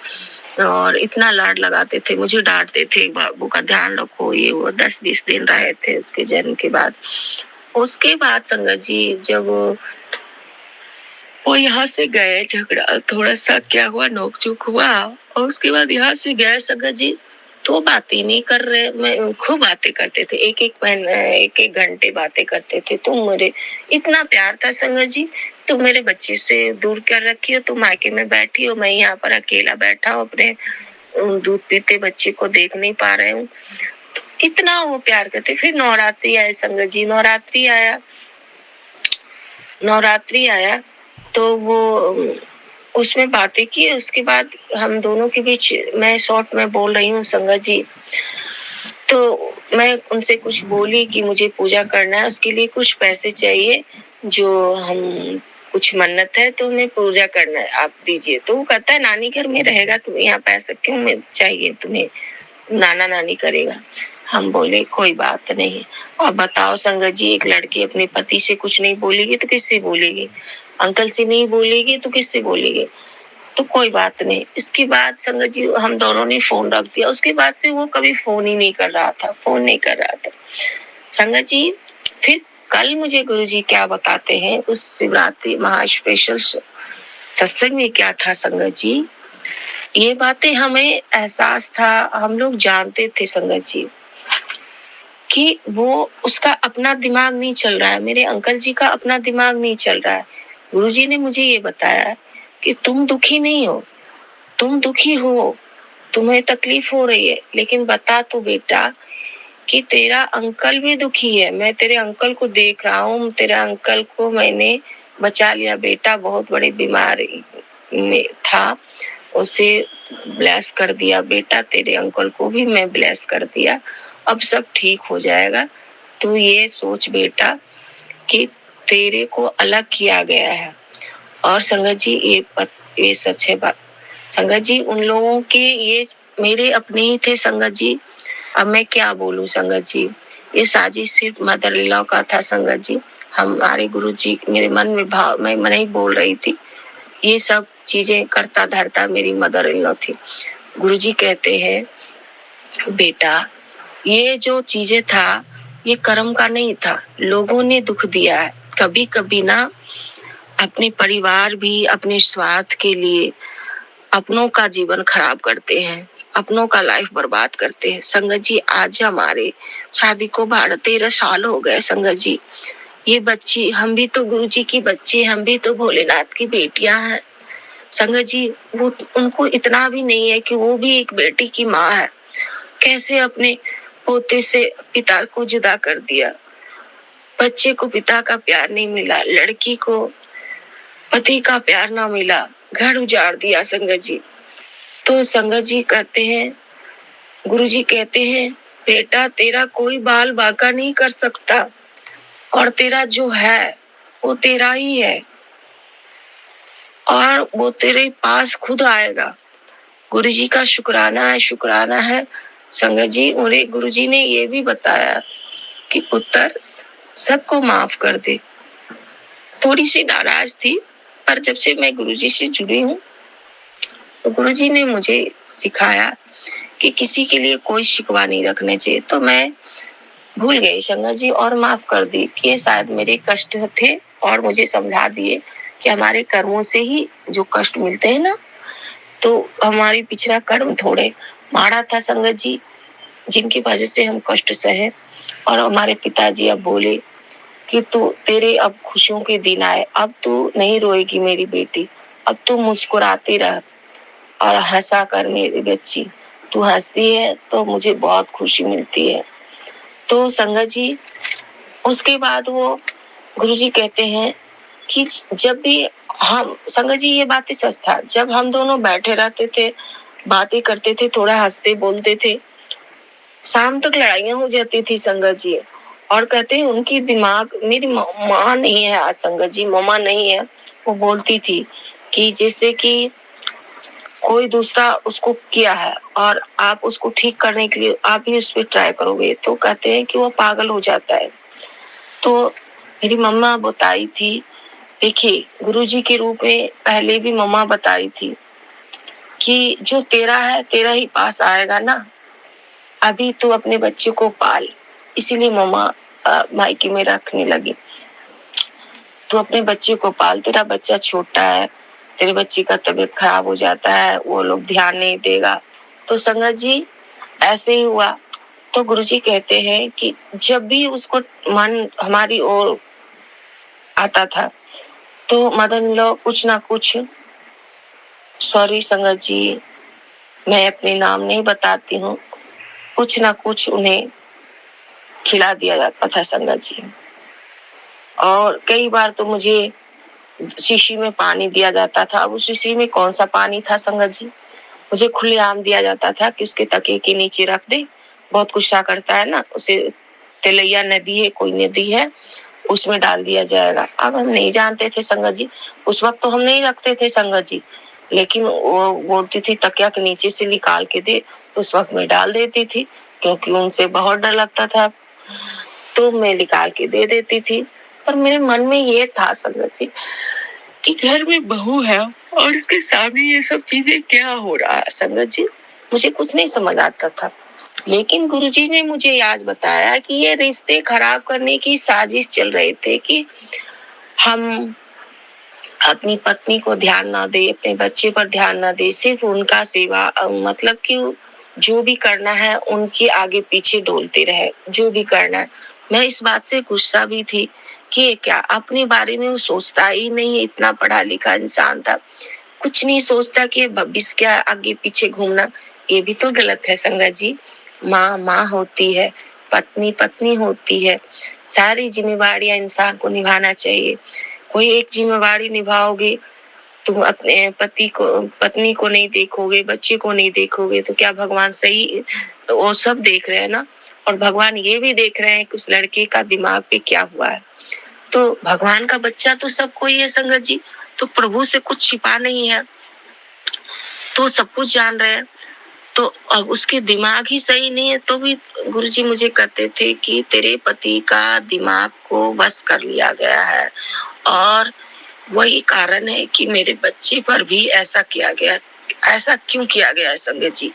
और इतना लाड लगाते थे, मुझे डांटते थे, बाबू का ध्यान रखो, ये वो। 10-20 दिन रहे थे उसके जन्म के बाद। उसके बाद संगत जी जब वो यहाँ से गए, झगड़ा थोड़ा सा क्या हुआ, नोक-झोंक हुआ और उसके बाद यहाँ से गए संगत जी, तो बातें नहीं कर रहे। मैं खूब बातें करते थे, एक घंटे बातें करते थे। तुम मेरे इतना प्यार था संगत जी, तुम मेरे बच्चे से दूर कर रखी हो, तुम मायके में बैठी हो, मैं यहाँ पर अकेला बैठा हूँ, अपने दूध पीते बच्चे को देख नहीं पा रहे हूँ। तो इतना वो प्यार करते। फिर नवरात्रि आए संगत जी, नवरात्रि आया तो वो उसमें बातें की। उसके बाद हम दोनों के बीच मैं शॉर्ट में बोल रही हूँ संगत जी, तो मैं उनसे कुछ बोली कि मुझे पूजा करना है, उसके लिए कुछ पैसे चाहिए, जो हम कुछ मन्नत है तो हमें पूजा करना है, आप दीजिए। तो वो कहता है नानी घर में रहेगा, तुम यहाँ पैसा क्यों में चाहिए तुम्हें, नाना नानी करेगा। हम बोले कोई बात नहीं। अब बताओ संगत जी, एक लड़की अपने पति से कुछ नहीं बोलेगी तो किससे बोलेगी, अंकल से नहीं बोलेगी तो किससे बोलेगी। तो कोई बात नहीं। इसके बाद संगत जी हम दोनों ने फोन रख दिया। उसके बाद से वो कभी फोन ही नहीं कर रहा था, फोन नहीं कर रहा था संगत जी। फिर कल मुझे गुरुजी क्या बताते हैं, उस शिवरात्रि महा स्पेशल सत्संग में क्या था संगत जी, ये बातें हमें एहसास था, हम लोग जानते थे संगत जी कि वो उसका अपना दिमाग नहीं चल रहा है, मेरे अंकल जी का अपना दिमाग नहीं चल रहा है। गुरुजी ने मुझे ये बताया कि तुम दुखी नहीं हो, तुम दुखी हो, तुम्हें तकलीफ हो रही है, लेकिन बता तू बेटा कि तेरा अंकल भी दुखी है। मैं तेरे अंकल को देख रहा हूँ, तेरे अंकल को मैंने बचा लिया बेटा, बहुत बड़ी बीमारी में था, उसे ब्लेस कर दिया बेटा, तेरे अंकल को भी मैं ब्लेस कर दिया, अब सब ठीक हो जाएगा। तू ये सोच बेटा कि तेरे को अलग किया गया है। और संगत जी ये सच है बात संगत जी। उन लोगों के ये मेरे अपने ही थे संगत जी। अब मैं क्या बोलूं संगत जी, ये साजिश सिर्फ मदर इन लॉ का था संगत जी। हमारे गुरु जी मेरे मन में भाव, मैं नहीं बोल रही थी, ये सब चीजें करता धरता मेरी मदर इन लॉ थी। गुरुजी कहते हैं बेटा ये जो चीजें था ये कर्म का नहीं था, लोगों ने दुख दिया है। कभी कभी ना अपने परिवार भी अपने स्वार्थ के लिए अपनों का जीवन खराब करते हैं, अपनों का लाइफ बर्बाद करते हैं। संगत जी आज हमारे शादी को 12-13 साल हो गए संगत जी। ये बच्ची, हम भी तो गुरुजी की बच्ची, हम भी तो भोलेनाथ की बेटियां हैं संगत जी। वो उनको इतना भी नहीं है कि वो भी एक बेटी की माँ है। कैसे अपने पोते से पिता को जुदा कर दिया, बच्चे को पिता का प्यार नहीं मिला, लड़की को पति का प्यार ना मिला, घर उजाड़ दिया संगत जी। तो संगत जी कहते हैं, गुरुजी कहते हैं बेटा तेरा कोई बाल बांका नहीं कर सकता और तेरा जो है वो तेरा ही है और वो तेरे पास खुद आएगा। गुरुजी का शुक्राना है संगत जी। और एक गुरुजी ने ये भी बताया कि पुत्र सबको माफ कर दे। थोड़ी सी नाराज थी, पर जब से मैं गुरुजी से जुड़ी हूँ तो गुरुजी ने मुझे सिखाया कि किसी के लिए कोई शिकवा नहीं रखने चाहिए। तो मैं भूल गई संगत जी और माफ कर दी कि ये शायद मेरे कष्ट थे और मुझे समझा दिए कि हमारे कर्मों से ही जो कष्ट मिलते हैं ना, तो हमारी पिछड़ा कर्म थोड़े माड़ा था संगत जी, जिनकी वजह से हम कष्ट सहे। और हमारे पिताजी अब बोले कि तू तेरे अब खुशियों के दिन आए, अब तू नहीं रोएगी मेरी बेटी, अब तू मुस्कुराती रह और हंसा कर मेरी बच्ची, तू हंसती है तो मुझे बहुत खुशी मिलती है। तो संगत जी उसके बाद वो गुरुजी कहते हैं कि जब भी हम संगत जी, ये बातें सच था, जब हम दोनों बैठे रहते थे, बातें करते थे, थोड़ा हंसते बोलते थे, शाम तक लड़ाइयां हो जाती थी संगत जी। और कहते हैं उनकी दिमाग, मेरी माँ नहीं है आज संगत जी, मम्मा नहीं है, वो बोलती थी कि जैसे कि कोई दूसरा उसको किया है और आप उसको ठीक करने के लिए आप भी उस पर ट्राई करोगे तो कहते हैं कि वो पागल हो जाता है। तो मेरी मम्मा बताई थी, देखिए गुरुजी के रूप में पहले भी मम्मा बताई थी कि जो तेरा है तेरा ही पास आएगा ना, अभी तू अपने बच्चे को पाल। इसीलिए मम्मा मायके में रखने लगी, तू अपने बच्चे को पाल, तेरा बच्चा छोटा है, तेरे बच्चे का तबीयत खराब हो जाता है, वो लोग ध्यान नहीं देगा। तो संगत जी ऐसे ही हुआ। तो गुरुजी कहते हैं कि जब भी उसको मन हमारी ओर आता था तो मदन लो कुछ ना कुछ, सॉरी संगत जी मैं अपने नाम नहीं बताती हूँ, कुछ ना कुछ उन्हें खिला दिया जाता था संगत जी। और कई बार तो मुझे शीशी में पानी दिया जाता था। उस शीशी में कौन सा पानी था संगत जी, मुझे खुलेआम दिया जाता था कि उसके तकिए के नीचे रख दे, बहुत गुस्सा करता है ना, उसे तिलैया नदी है, कोई नदी है, उसमें डाल दिया जाएगा। अब हम नहीं जानते थे संगत जी, उस वक्त तो हम नहीं रखते थे संगत जी, लेकिन वो बोलती थी तकिया के नीचे से निकाल के दे, तो उस वक्त मैं डाल देती थी, क्योंकि उनसे बहुत डर लगता था, तो मैं निकाल के दे देती थी। पर मेरे मन में ये था संगत जी कि घर में बहू है और इसके सामने ये सब चीजें क्या हो रहा है संगत जी, मुझे कुछ नहीं समझ आता था। लेकिन गुरुजी ने मुझे आज बताया कि ये रिश्ते खराब करने की साजिश चल रहे थे, कि हम अपनी पत्नी को ध्यान ना दे, अपने बच्चे पर ध्यान ना दे, सिर्फ उनका सेवा, मतलब कि जो भी करना है उनके आगे पीछे डोलते रहे, जो भी करना है। मैं इस बात से गुस्सा भी थी कि क्या अपने बारे में वो सोचता ही नहीं, इतना पढ़ा लिखा इंसान था, कुछ नहीं सोचता कि भविष्य क्या आगे पीछे घूमना, ये भी तो गलत है संगत जी। माँ माँ होती है, पत्नी पत्नी होती है, सारी जिम्मेवारियां इंसान को निभाना चाहिए। कोई एक जिम्मेवारी निभाओगे, तुम अपने पत्नी को नहीं देखोगे, बच्चे को नहीं देखोगे, तो क्या भगवान सही, वो सब देख रहे हैं ना, और भगवान ये भी देख रहे हैं कि उस लड़के का दिमाग पे क्या हुआ है। तो भगवान का बच्चा तो सबको ही है संगत जी, तो प्रभु से कुछ छिपा नहीं है, तो सब कुछ जान रहे हैं। तो अब उसके दिमाग ही सही नहीं है, तो भी गुरुजी मुझे कहते थे कि तेरे पति का दिमाग को वश कर लिया गया है, और वही कारण है कि मेरे बच्चे पर भी ऐसा किया गया। ऐसा क्यों किया गया है संगत जी?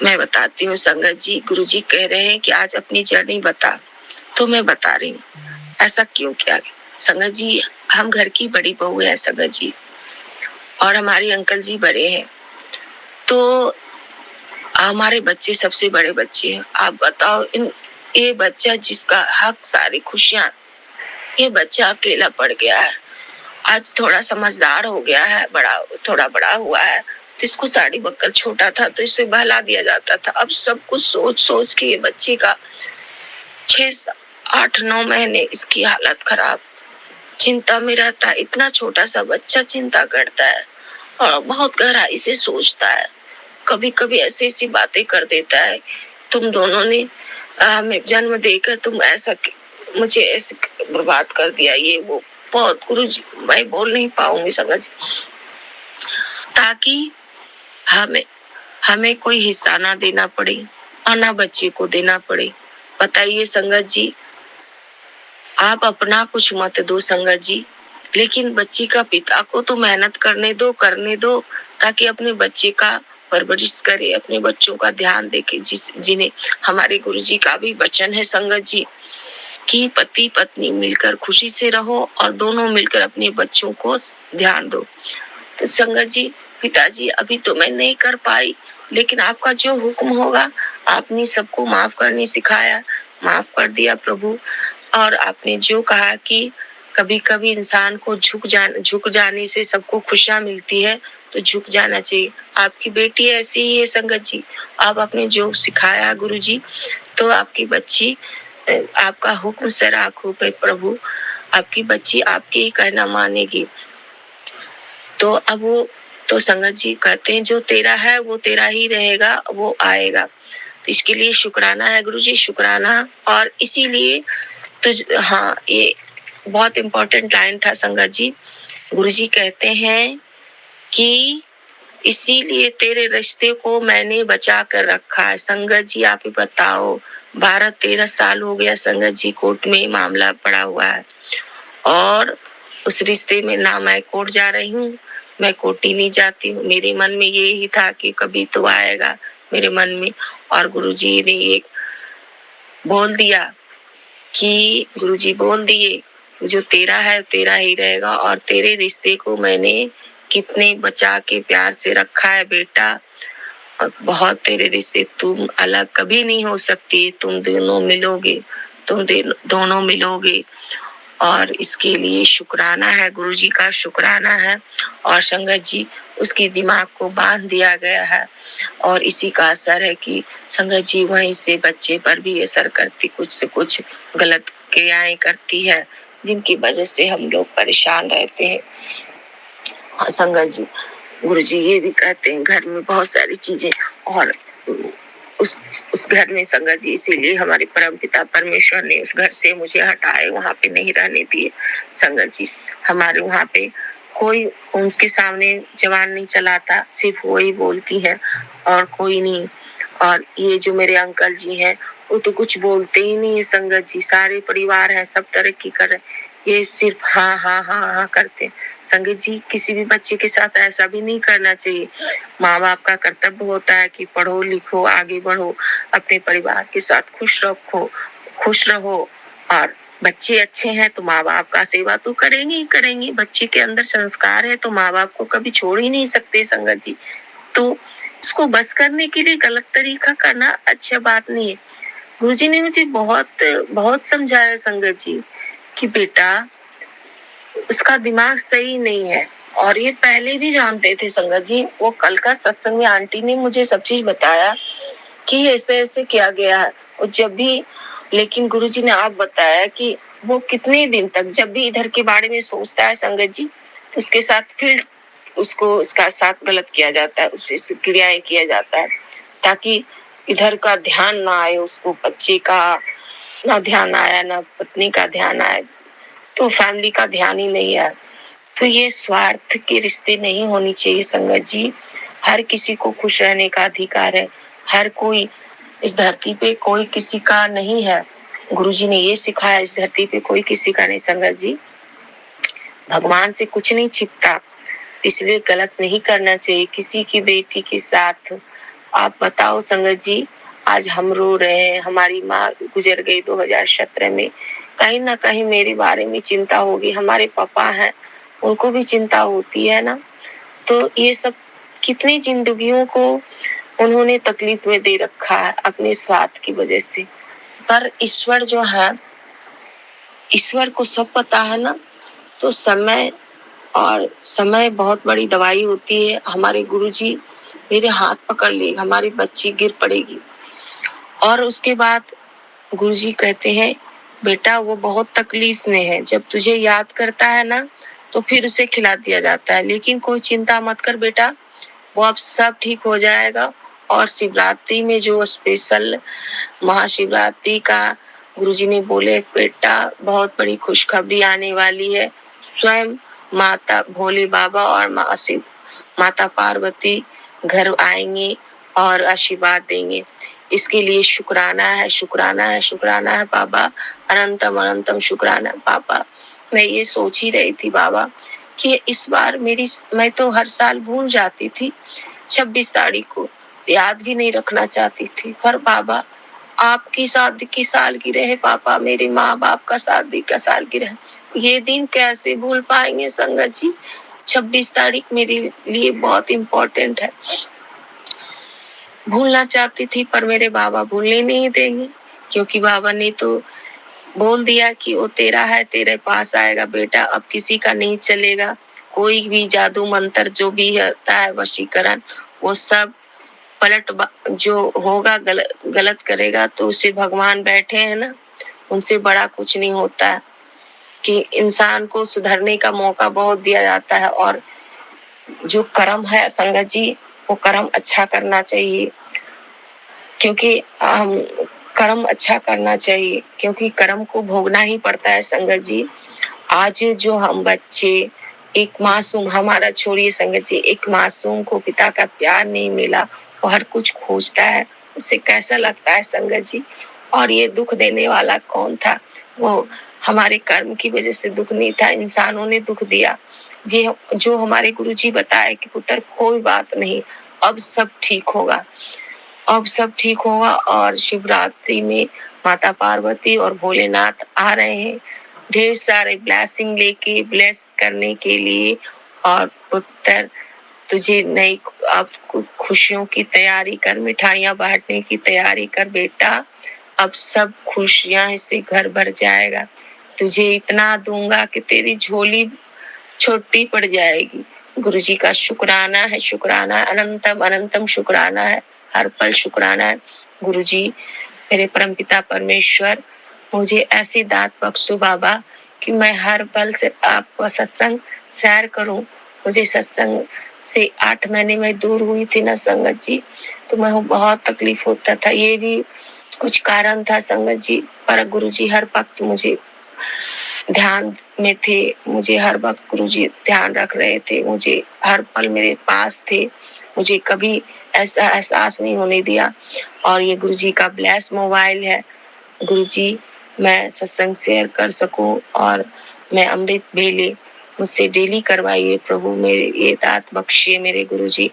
मैं बताती हूँ संगत जी। गुरुजी कह रहे हैं कि आज अपनी जर्नी बता, तो मैं बता रही हूँ ऐसा क्यों किया गया। संगत जी हम घर की बड़ी बहू है संगत जी, और हमारे अंकल जी बड़े हैं, तो हमारे बच्चे सबसे बड़े बच्चे हैं। आप बताओ, ये बच्चा जिसका हक सारी खुशियां, ये बच्चा अकेला पड़ गया है। आज थोड़ा समझदार हो गया है, थोड़ा बड़ा हुआ है, तो इसको साड़ी बक्कर छोटा था तो इसे बहला दिया जाता था। अब सब कुछ सोच सोच के ये बच्चे का 6, 8, 9 महीने इसकी हालत खराब, चिंता में रहता है। इतना छोटा सा बच्चा चिंता करता है और बहुत गहराई से सोचता है, कभी कभी ऐसी ऐसी बातें कर देता है, तुम दोनों ने हमें जन्म देकर तुम ऐसा मुझे ऐसे बर्बाद कर दिया, ये वो बहुत। गुरुजी मैं बोल नहीं पाऊंगी संगत जी, ताकि हमें कोई हिस्सा ना देना पड़े और ना बच्चे को देना पड़े। बताइए संगत जी, आप अपना कुछ मत दो संगत जी, लेकिन बच्ची का पिता को तो मेहनत करने दो, ताकि अपने बच्चे का परवरिश करे, अपने बच्चों का ध्यान देके, जिन्हें हमारे गुरुजी का भी वचन है संगत जी कि पति पत्नी मिलकर खुशी से रहो और दोनों मिलकर अपने बच्चों को ध्यान दो। तो संगत जी पिताजी अभी तो मैं नहीं कर पाई, लेकिन आपका जो हुक्म होगा, आपने सबको माफ करने सिखाया, माफ कर दिया प्रभु। और आपने जो कहा कि कभी कभी इंसान को झुक जाने से सबको खुशियां मिलती है, तो झुक जाना चाहिए। आपकी बेटी ऐसी ही है संगत जी, आप आपने जो सिखाया गुरुजी, तो आपकी बच्ची आपका हुक्म सर आंखों पे प्रभु, आपकी बच्ची आपके ही कहना मानेगी। तो अब वो तो संगत जी कहते हैं जो तेरा है वो तेरा ही रहेगा, वो आएगा। तो इसके लिए शुक्राना है गुरुजी, शुक्राना। और इसीलिए तो हाँ, ये बहुत इम्पोर्टेंट लाइन था संगत जी। गुरुजी कहते हैं कि इसीलिए तेरे रिश्ते को मैंने बचा कर रखा है। संगत जी आप ही बताओ, 12-13 साल हो गया संगत जी कोर्ट में मामला पड़ा हुआ है, और उस रिश्ते में ना मैं कोर्ट जा रही हूँ, मैं कोर्ट ही नहीं जाती हूँ। मेरे मन में ये ही था कि कभी तो आएगा मेरे मन में। और गुरुजी ने ये बोल दिया कि गुरुजी बोल दिए जो तेरा है तेरा ही रहेगा, और तेरे रिश्ते को मैंने कितने बचा के प्यार से रखा है बेटा। और बहुत तेरे रिश्ते, तुम अलग कभी नहीं हो सकती, तुम दोनों मिलोगे, दोनों मिलोगे। और इसके लिए शुक्राना है गुरुजी का, शुक्राना है। और संगत जी उसकी दिमाग को बांध दिया गया है, और इसी का असर है कि संगत जी वहीं से बच्चे पर भी असर करती, कुछ से कुछ गलत क्रियाएं करती है, जिनकी वजह से हम लोग परेशान रहते हैं। संगत जी गुरुजी ये भी कहते हैं घर में बहुत सारी चीजें, और उस घर में संगत जी इसीलिए हमारे परमपिता परमेश्वर ने उस घर से मुझे हटाए, वहां पे नहीं रहने दिए। संगत जी हमारे वहां पे कोई उनके सामने जबान नहीं चलाता, सिर्फ वही बोलती है और कोई नहीं। और ये जो मेरे अंकल जी हैं वो तो कुछ बोलते ही नहीं है संगत जी, सारे परिवार है सब तरक्की कर रहे, ये सिर्फ हाँ हाँ हाँ हाँ करते हैं। संगत जी किसी भी बच्चे के साथ ऐसा भी नहीं करना चाहिए। माँ बाप का कर्तव्य होता है कि पढ़ो लिखो आगे बढ़ो, अपने परिवार के साथ खुश रहो। और बच्चे अच्छे हैं तो माँ बाप का सेवा तो करेंगे ही करेंगे, बच्चे के अंदर संस्कार है तो माँ बाप को कभी छोड़ ही नहीं सकते संगत जी। तो इसको बस करने के लिए गलत तरीका करना अच्छा बात नहीं है। गुरुजी ने मुझे बहुत बहुत समझाया संगत जी कि बेटा उसका दिमाग सही नहीं है, और ये पहले भी जानते थे संगत जी। वो कल का सत्संग में आंटी ने मुझे सब चीज बताया कि ऐसे ऐसे किया गया है, और जब भी, लेकिन गुरुजी ने आप बताया कि वो कितने दिन तक जब भी इधर के बारे में सोचता है संगत जी, तो उसके साथ फिर उसका साथ गलत किया जाता है, उससे क्रियाएं किया जाता है, ताकि इधर का ध्यान ना आए, उसको बच्चे का ना ध्यान आया ना पत्नी का ध्यान आए, तो फैमिली का ध्यान ही नहीं है। तो ये स्वार्थ के रिश्ते नहीं होनी चाहिए संगत जी। हर किसी को खुश रहने का अधिकार है, हर कोई इस धरती पे कोई किसी का नहीं है। गुरुजी ने ये सिखाया, इस धरती पे कोई किसी का नहीं संगत जी। भगवान से कुछ नहीं छिपता, इसलिए गलत नहीं करना चाहिए किसी की बेटी के साथ। आप बताओ संगत जी, आज हम रो रहे हैं, हमारी माँ गुजर गई 2017 में, कहीं ना कहीं मेरे बारे में चिंता होगी, हमारे पापा हैं उनको भी चिंता होती है ना। तो ये सब कितनी जिंदगियों को उन्होंने तकलीफ में दे रखा है अपने स्वार्थ की वजह से। पर ईश्वर जो है, ईश्वर को सब पता है ना। तो समय बहुत बड़ी दवाई होती है। हमारे गुरुजी मेरे हाथ पकड़ लिए, हमारी बच्ची गिर पड़ेगी, और उसके बाद गुरुजी कहते हैं बेटा वो बहुत तकलीफ में है, जब तुझे याद करता है ना तो फिर उसे खिला दिया जाता है, लेकिन कोई चिंता मत कर बेटा, वो अब सब ठीक हो जाएगा। और शिवरात्रि में जो स्पेशल महाशिवरात्रि का गुरुजी ने बोले बेटा बहुत बड़ी खुशखबरी आने वाली है, स्वयं माता भोले बाबा और माता पार्वती घर आएंगे और आशीर्वाद देंगे। इसके लिए शुक्राना है, शुक्राना है, शुक्राना है बाबा, अनंतम अनंतम शुक्राना बाबा। मैं ये सोच ही रही थी बाबा कि इस बार मैं तो हर साल भूल जाती थी, 26 तारीख को याद भी नहीं रखना चाहती थी, पर बाबा आपकी शादी की सालगिरह है पापा, मेरे माँ बाप का शादी का सालगिरह है, ये दिन कैसे भूल पाएंगे संगत जी। 26 तारीख मेरे लिए बहुत इम्पोर्टेंट है। भूलना चाहती थी पर मेरे बाबा भूलने नहीं देंगे, क्योंकि बाबा ने तो बोल दिया कि वो तेरा है, तेरे पास आएगा बेटा, अब किसी का नहीं चलेगा। कोई भी जादू मंत्र जो भी होता है वशीकरण, वो सब जो होगा गलत करेगा तो उसे भगवान बैठे हैं ना, उनसे बड़ा कुछ नहीं होता है। कि इंसान को सुधरने का मौका बहुत दिया जाता है, और जो कर्म है संगत जी, वो कर्म अच्छा करना चाहिए, क्योंकि हम कर्म अच्छा करना चाहिए, क्योंकि कर्म को भोगना ही पड़ता है संगत जी। आज जो हम बच्चे, एक मासूम, हमारा छोड़िए संगत जी, एक मासूम को पिता का प्यार नहीं मिला, वो हर कुछ खोजता है, उसे कैसा लगता है संगत जी। और ये दुख देने वाला कौन था? वो हमारे कर्म की वजह से दुख नहीं था, इंसानों ने दुख दिया। ये जो हमारे गुरुजी बताए कि पुत्र कोई बात नहीं, अब सब ठीक होगा, अब सब ठीक होगा। और शिवरात्रि में माता पार्वती और भोलेनाथ आ रहे हैं ढेर सारे ब्लेसिंग लेके, ब्लेस करने के लिए। और पुत्र तुझे नई, अब खुशियों की तैयारी कर, मिठाइयां बांटने की तैयारी कर बेटा, अब सब खुशियां से घर भर जाएगा। तुझे इतना दूंगा कि तेरी झोली छोटी पड़ जाएगी। गुरुजी का शुक्राना है, शुक्राना, अनंतम अनंतम शुक्राना है, हर पल शुक्राना है। गुरुजी, मेरे परमपिता परमेश्वर, मुझे ऐसी दात बख्शो बाबा कि मैं हर पल से आपका सत्संग सैर करूं। मुझे सत्संग से 8 महीने में दूर हुई थी ना संगत जी, तो मैं बहुत तकलीफ होता था। ये भी कुछ कारण था संगत जी, पर गुरुजी हर वक्त मुझे ध्यान में थे, मुझे हर वक्त गुरुजी ध्यान रख रहे थे, मुझे हर पल मेरे पास थे, मुझे कभी ऐसा एहसास नहीं होने दिया। और ये गुरुजी का ब्लेस मोबाइल है। गुरुजी, मैं सत्संग शेयर कर सकूं और मैं अमृत भेले मुझसे डेली करवाइए प्रभु, मेरे ये दात बख्शिए मेरे गुरुजी।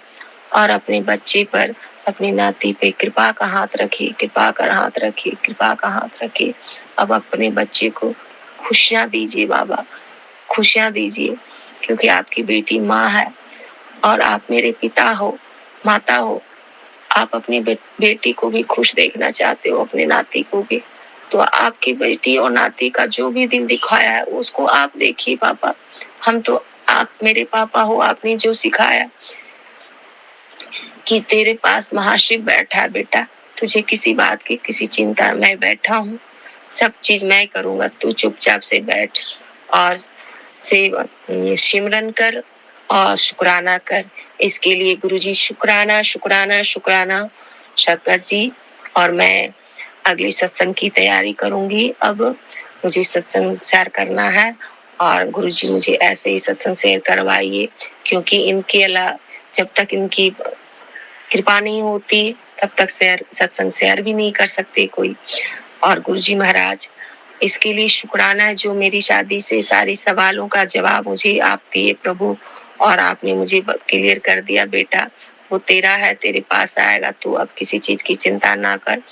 और अपने बच्चे पर, अपनी नाती पे कृपा का हाथ रखिए, कृपा का हाथ रखिए, कृपा का हाथ रखिए। अब अपने बच्चे को खुशियां दीजिए बाबा, खुशियां दीजिए, क्योंकि आपकी बेटी माँ है और आप मेरे पिता हो, माता हो। आप अपनी बेटी को भी खुश देखना चाहते हो, अपने नाती को भी, तो आपकी बेटी और नाती का जो भी दिल दिखाया है उसको आप देखिए पापा। हम तो, आप मेरे पापा हो, आपने जो सिखाया कि तेरे पास महाशिव बैठा है बेटा, तुझे किसी बात की किसी चिंता, मैं बैठा हूँ, सब चीज मैं करूंगा, तू चुपचाप से बैठ और से सिमरन कर और शुक्राना कर। इसके लिए गुरुजी शुक्राना, शुक्राना, शुक्राना शंकर जी। और मैं अगली सत्संग की तैयारी करूंगी। अब मुझे सत्संग शेयर करना है और गुरुजी मुझे ऐसे ही सत्संग शेयर करवाइए, क्योंकि इनके अलावा जब तक इनकी कृपा नहीं होती तब तक सत्संग शेयर भी नहीं कर सकते कोई। और गुरुजी महाराज, इसके लिए शुक्राना है जो मेरी शादी से सारी सवालों का जवाब मुझे आप दिए प्रभु, और आपने मुझे क्लियर कर दिया बेटा वो तेरा है, तेरे पास आएगा, तू अब किसी चीज की चिंता ना कर।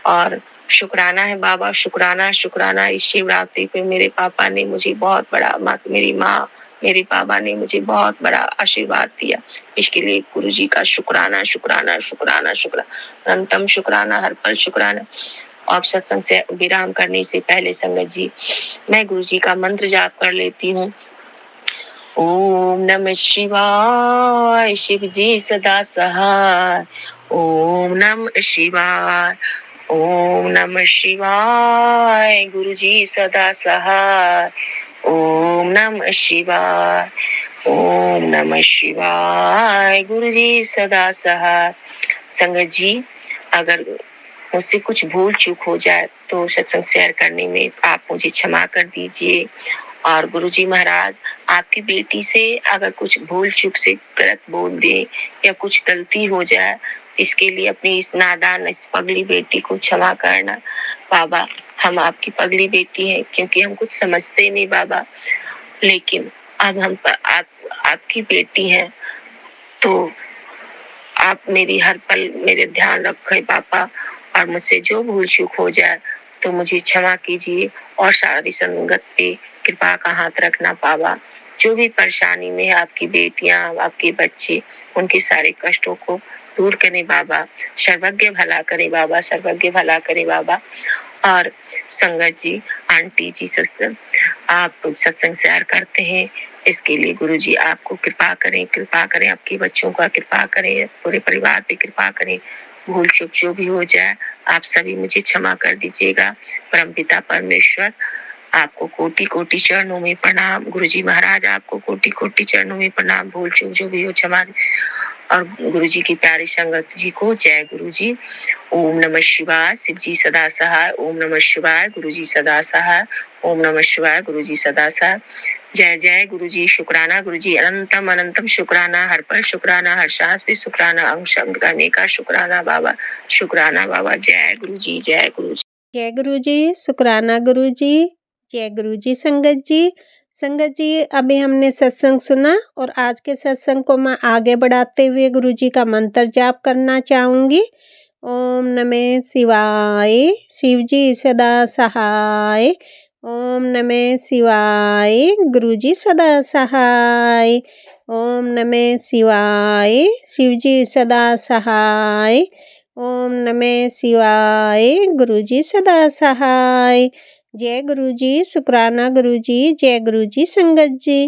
और शुक्राना है बाबा, शुक्राना, शुक्राना। इस शिवरात्रि पे मेरे पापा ने मुझे बहुत बड़ा, मेरी माँ, मेरे पापा ने मुझे बहुत बड़ा आशीर्वाद दिया। इसके लिए गुरुजी का शुक्राना, शुक्राना, शुक्राना, शुक्राना, अनंतम शुक्राना, हर पल शुक्राना। और सत्संग से विराम करने से पहले संगत जी, मैं गुरुजी का मंत्र जाप कर लेती हूँ। ओम नमः शिवाय, शिव जी सदा सहाय। ओम नमः शिवाय, ओम नमः शिवाय, गुरुजी सदा सहाय। ओम नमः शिवाय, ओम नमः शिवाय, गुरुजी सदा सहाय। संगत जी, अगर मुझसे कुछ भूल चूक हो जाए तो सत्संग शेयर करने में आप मुझे क्षमा कर दीजिए। और गुरुजी महाराज, आपकी बेटी से अगर कुछ भूल चूक से गलत बोल दे या कुछ गलती हो जाए, इसके लिए अपनी इस नादान, इस पगली बेटी को क्षमा करना बाबा। हम आपकी पगली बेटी हैं, क्योंकि हम कुछ समझते नहीं बाबा, लेकिन अब हम आपकी बेटी हैं, तो आप मेरी हर पल मेरे ध्यान रखें पापा। और मुझसे जो भूल चूक हो जाए तो मुझे क्षमा कीजिए, और सारी संगत पे कृपा का हाथ रखना पापा। जो भी परेशानी में है आपकी बेटियां, आपके बच्चे, उनके सारे कष्टों को दूर करें बाबा। सर्वज्ञ भला करे बाबा, सर्वज्ञ भला करे बाबा। और संगत जी, आंटी जी सत्संग, आप सत्संग शेयर करते हैं, इसके लिए गुरुजी आपको कृपा करें, कृपा करें, आपके बच्चों का कृपा करें, पूरे परिवार पे कृपा करें। भूल चूक जो भी हो जाए आप सभी मुझे क्षमा कर दीजिएगा। परमपिता परमेश्वर आपको कोटि कोटि चरणों में प्रणाम। गुरुजी महाराज आपको कोटि कोटि चरणों में प्रणाम। भूल चूक जो भी हो क्षमा। और गुरुजी की प्यारी संगत जी को जय गुरुजी। ओम नमः शिवाय। शिव जी सदा सहाय। ओम नमः शिवाय। गुरुजी सदा सहाय। ओम नमः शिवाय। गुरुजी सदा सहाय। जय जय गुरुजी। शुक्राना गुरुजी। अनंतम अनंतम शुक्राना। हर पल शुक्राना। हर सांस पे शुक्राना। अंग संग रहने का शुक्राना बाबा। शुक्राना बाबा। जय गुरुजी। जय गुरुजी। जय गुरुजी। शुक्राना गुरुजी। जय गुरुजी संगत जी। संगत जी, अभी हमने सत्संग सुना और आज के सत्संग को मैं आगे बढ़ाते हुए गुरुजी का मंत्र जाप करना चाहूँगी। ओम नमः शिवाय। शिव जी सदा सहाय। ओम नमः शिवाय। गुरुजी सदा सहाय। ओम नमः शिवाय। शिव जी सदा सहाय। ओम नमः शिवाय। गुरुजी सदा सहाय। जय गुरुजी। शुक्राना गुरुजी। जय गुरुजी संगत जी।